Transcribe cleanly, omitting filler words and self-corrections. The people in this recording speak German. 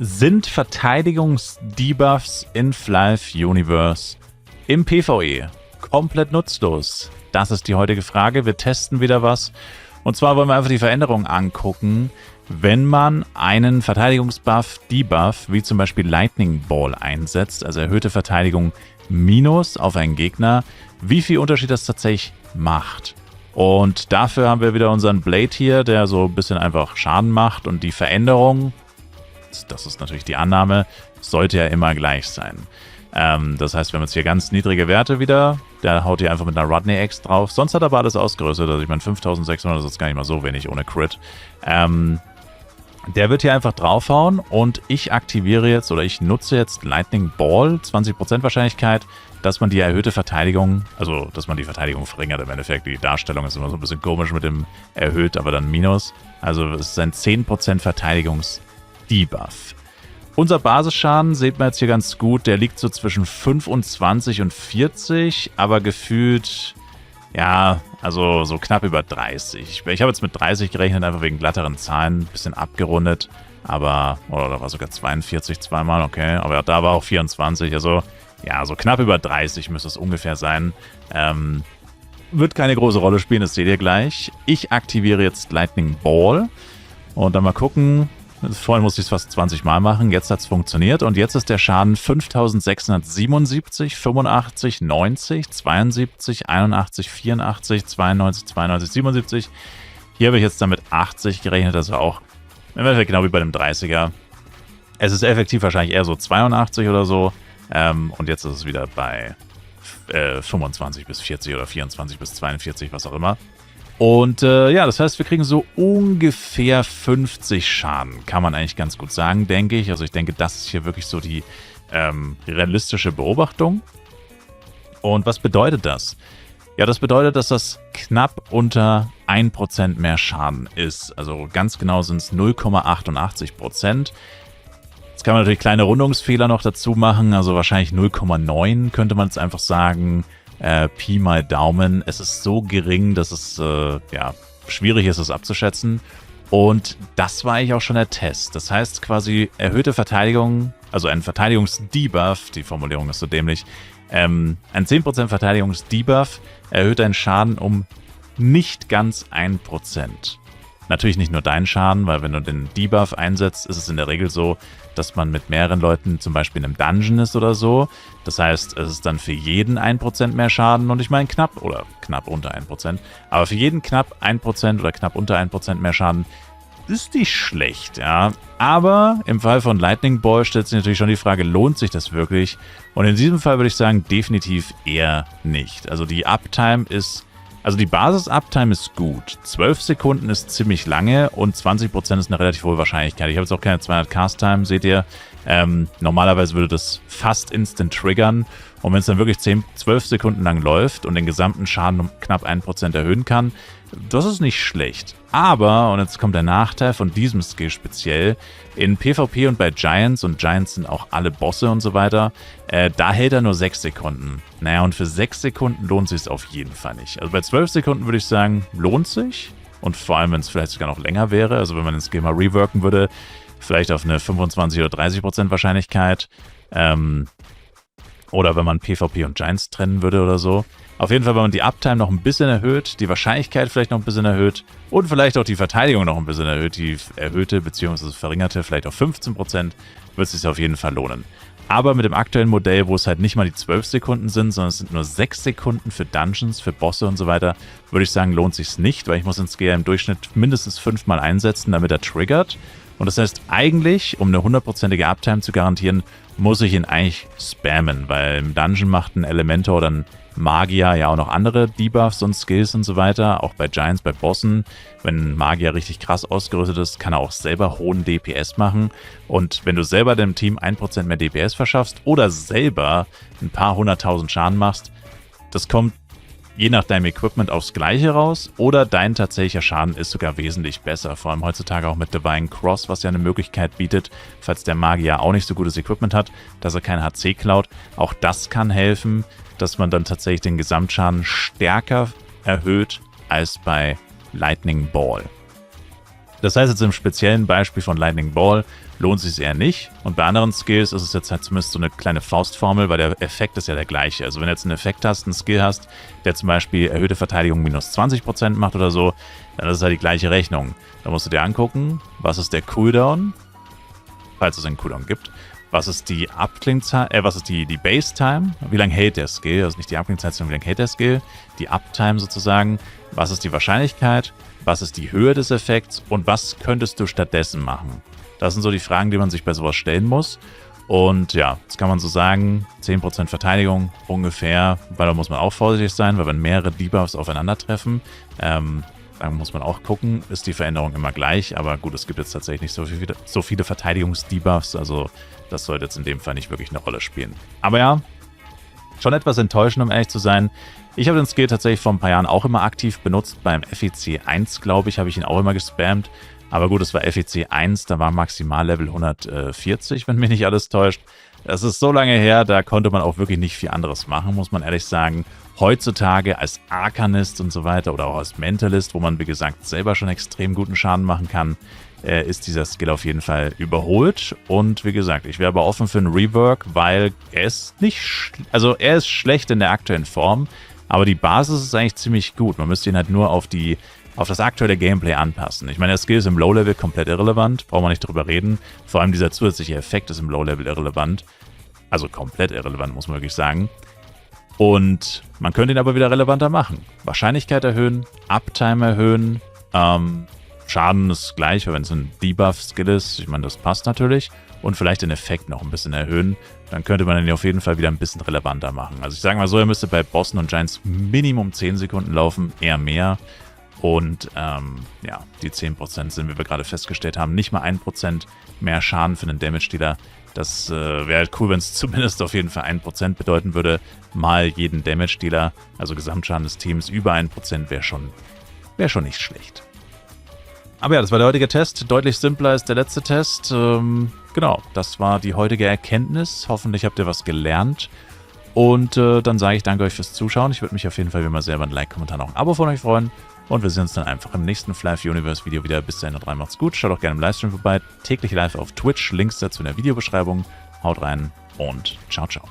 Sind Verteidigungsdebuffs in Flyleaf Universe im PvE komplett nutzlos? Das ist die heutige Frage. Wir testen wieder was. Und zwar wollen wir einfach die Veränderungen angucken, wenn man einen Verteidigungsbuff, Debuff, wie zum Beispiel Lightning Ball einsetzt, also erhöhte Verteidigung minus auf einen Gegner, wie viel Unterschied das tatsächlich macht. Und dafür haben wir wieder unseren Blade hier, der so ein bisschen einfach Schaden macht, und die Veränderung, das ist natürlich die Annahme, sollte ja immer gleich sein. Das heißt, wir haben jetzt hier ganz niedrige Werte wieder, der haut hier einfach mit einer Rodney X drauf, sonst hat er aber alles ausgerüstet, also ich meine 5600, das ist gar nicht mal so wenig ohne Crit. Der wird hier einfach draufhauen und ich aktiviere jetzt, oder ich nutze jetzt Lightning Ball, 20% Wahrscheinlichkeit, dass man die erhöhte Verteidigung, also dass man die Verteidigung verringert im Endeffekt. Die Darstellung ist immer so ein bisschen komisch mit dem erhöht, aber dann minus. Also es ist ein 10% Verteidigungs-Debuff. Unser Basisschaden, sieht man jetzt hier ganz gut, der liegt so zwischen 25 und 40, aber gefühlt, ja, also so knapp über 30. Ich habe jetzt mit 30 gerechnet, einfach wegen glatteren Zahlen, ein bisschen abgerundet, aber, oder da war sogar 42 zweimal, okay, aber da war auch 24, also ja, so knapp über 30 müsste es ungefähr sein. Wird keine große Rolle spielen, das seht ihr gleich. Ich aktiviere jetzt Lightning Ball und dann mal gucken. Vorhin musste ich es fast 20 Mal machen, jetzt hat es funktioniert und jetzt ist der Schaden 5677, 85, 90, 72, 81, 84, 92, 92, 77. Hier habe ich jetzt damit 80 gerechnet, also auch im Endeffekt genau wie bei dem 30er. Es ist effektiv wahrscheinlich eher so 82 oder so und jetzt ist es wieder bei 25 bis 40 oder 24 bis 42, was auch immer. Und ja, das heißt, wir kriegen so ungefähr 50 Schaden, kann man eigentlich ganz gut sagen, denke ich. Also ich denke, das ist hier wirklich so die realistische Beobachtung. Und was bedeutet das? Ja, das bedeutet, dass das knapp unter 1% mehr Schaden ist. Also ganz genau sind es 0,88%. Jetzt kann man natürlich kleine Rundungsfehler noch dazu machen, also wahrscheinlich 0,9 könnte man jetzt einfach sagen. Pi mal Daumen. Es ist so gering, dass es ja, schwierig ist, es abzuschätzen. Und das war eigentlich auch schon der Test. Das heißt quasi erhöhte Verteidigung, also ein Verteidigungsdebuff, die Formulierung ist so dämlich, ein 10% Verteidigungsdebuff erhöht deinen Schaden um nicht ganz 1%. Natürlich nicht nur deinen Schaden, weil wenn du den Debuff einsetzt, ist es in der Regel so, dass man mit mehreren Leuten zum Beispiel in einem Dungeon ist oder so. Das heißt, es ist dann für jeden 1% mehr Schaden und ich meine knapp unter 1%. Aber für jeden knapp 1% oder knapp unter 1% mehr Schaden ist nicht schlecht, ja. Aber im Fall von Lightning Ball stellt sich natürlich schon die Frage, lohnt sich das wirklich? Und in diesem Fall würde ich sagen, definitiv eher nicht. Also die Uptime ist... Also die Basis-Uptime ist gut. 12 Sekunden ist ziemlich lange und 20% ist eine relativ hohe Wahrscheinlichkeit. Ich habe jetzt auch keine 200 Cast-Time, seht ihr. Normalerweise würde das fast instant triggern. Und wenn es dann wirklich 12 Sekunden lang läuft und den gesamten Schaden um knapp 1% erhöhen kann, das ist nicht schlecht. Aber, und jetzt kommt der Nachteil von diesem Skill speziell, in PvP und bei Giants, und Giants sind auch alle Bosse und so weiter, da hält er nur 6 Sekunden. Naja, und für 6 Sekunden lohnt sich es auf jeden Fall nicht. Also bei 12 Sekunden würde ich sagen, lohnt sich. Und vor allem, wenn es vielleicht sogar noch länger wäre, also wenn man den Skill mal reworken würde, vielleicht auf eine 25 oder 30% Wahrscheinlichkeit. Oder wenn man PvP und Giants trennen würde oder so. Auf jeden Fall, wenn man die Uptime noch ein bisschen erhöht, die Wahrscheinlichkeit vielleicht noch ein bisschen erhöht und vielleicht auch die Verteidigung noch ein bisschen erhöht, die erhöhte bzw. verringerte vielleicht auf 15%, wird es sich auf jeden Fall lohnen. Aber mit dem aktuellen Modell, wo es halt nicht mal die 12 Sekunden sind, sondern es sind nur 6 Sekunden für Dungeons, für Bosse und so weiter, würde ich sagen, lohnt sich nicht, weil ich muss den Skill im Durchschnitt mindestens 5 Mal einsetzen, damit er triggert. Und das heißt eigentlich, um eine 100%ige Uptime zu garantieren, muss ich ihn eigentlich spammen, weil im Dungeon macht ein Elementor oder ein Magier ja auch noch andere Debuffs und Skills und so weiter, auch bei Giants, bei Bossen. Wenn ein Magier richtig krass ausgerüstet ist, kann er auch selber hohen DPS machen. Und wenn du selber dem Team 1% mehr DPS verschaffst oder selber ein paar 100.000 Schaden machst, das kommt je nach deinem Equipment aufs Gleiche raus oder dein tatsächlicher Schaden ist sogar wesentlich besser. Vor allem heutzutage auch mit Divine Cross, was ja eine Möglichkeit bietet, falls der Magier auch nicht so gutes Equipment hat, dass er kein HC klaut. Auch das kann helfen, dass man dann tatsächlich den Gesamtschaden stärker erhöht als bei Lightning Ball. Das heißt jetzt im speziellen Beispiel von Lightning Ball lohnt sich eher nicht. Und bei anderen Skills ist es jetzt halt zumindest so eine kleine Faustformel, weil der Effekt ist ja der gleiche. Also wenn du jetzt einen Effekt hast, einen Skill hast, der zum Beispiel erhöhte Verteidigung minus 20% macht oder so, dann ist es halt die gleiche Rechnung. Da musst du dir angucken, was ist der Cooldown, falls es einen Cooldown gibt. Was ist die Abklingzeit, was ist die Base-Time? Wie lange hält der Skill? Also nicht die Abklingzeit, sondern wie lange hält der Skill? Die Uptime sozusagen. Was ist die Wahrscheinlichkeit? Was ist die Höhe des Effekts? Und was könntest du stattdessen machen? Das sind so die Fragen, die man sich bei sowas stellen muss. Und ja, das kann man so sagen, 10% Verteidigung ungefähr, weil da muss man auch vorsichtig sein, weil wenn mehrere Debuffs aufeinandertreffen, dann muss man auch gucken, ist die Veränderung immer gleich. Aber gut, es gibt jetzt tatsächlich nicht so viele Verteidigungsdebuffs, also das sollte jetzt in dem Fall nicht wirklich eine Rolle spielen. Aber ja, schon etwas enttäuschend, um ehrlich zu sein. Ich habe den Skill tatsächlich vor ein paar Jahren auch immer aktiv benutzt. Beim FEC 1, glaube ich, habe ich ihn auch immer gespammt. Aber gut, es war FEC 1, da war Maximallevel 140, wenn mich nicht alles täuscht. Das ist so lange her, da konnte man auch wirklich nicht viel anderes machen, muss man ehrlich sagen. Heutzutage als Arcanist und so weiter oder auch als Mentalist, wo man, wie gesagt, selber schon extrem guten Schaden machen kann, ist dieser Skill auf jeden Fall überholt. Und wie gesagt, ich wäre aber offen für einen Rework, weil er ist er ist schlecht in der aktuellen Form, aber die Basis ist eigentlich ziemlich gut. Man müsste ihn halt nur auf das aktuelle Gameplay anpassen. Ich meine, der Skill ist im Low-Level komplett irrelevant, brauchen wir nicht drüber reden. Vor allem dieser zusätzliche Effekt ist im Low-Level irrelevant. Also komplett irrelevant, muss man wirklich sagen. Und man könnte ihn aber wieder relevanter machen. Wahrscheinlichkeit erhöhen, Uptime erhöhen, Schaden ist gleich, weil wenn es ein Debuff-Skill ist, ich meine, das passt natürlich. Und vielleicht den Effekt noch ein bisschen erhöhen, dann könnte man ihn auf jeden Fall wieder ein bisschen relevanter machen. Also ich sage mal so, er müsste bei Bossen und Giants Minimum 10 Sekunden laufen, eher mehr. Und ja, die 10% sind, wie wir gerade festgestellt haben, nicht mal 1% mehr Schaden für einen Damage-Dealer. Das wäre halt cool, wenn es zumindest auf jeden Fall 1% bedeuten würde, mal jeden Damage-Dealer. Also Gesamtschaden des Teams über 1% wäre schon nicht schlecht. Aber ja, das war der heutige Test. Deutlich simpler als der letzte Test. Genau, das war die heutige Erkenntnis. Hoffentlich habt ihr was gelernt. Und dann sage ich danke euch fürs Zuschauen. Ich würde mich auf jeden Fall wie immer selber ein Like, Kommentar, noch ein Abo von euch freuen. Und wir sehen uns dann einfach im nächsten Fly Universe Video wieder. Bis dahin und rein, macht's gut. Schaut auch gerne im Livestream vorbei. Täglich live auf Twitch. Links dazu in der Videobeschreibung. Haut rein und ciao, ciao.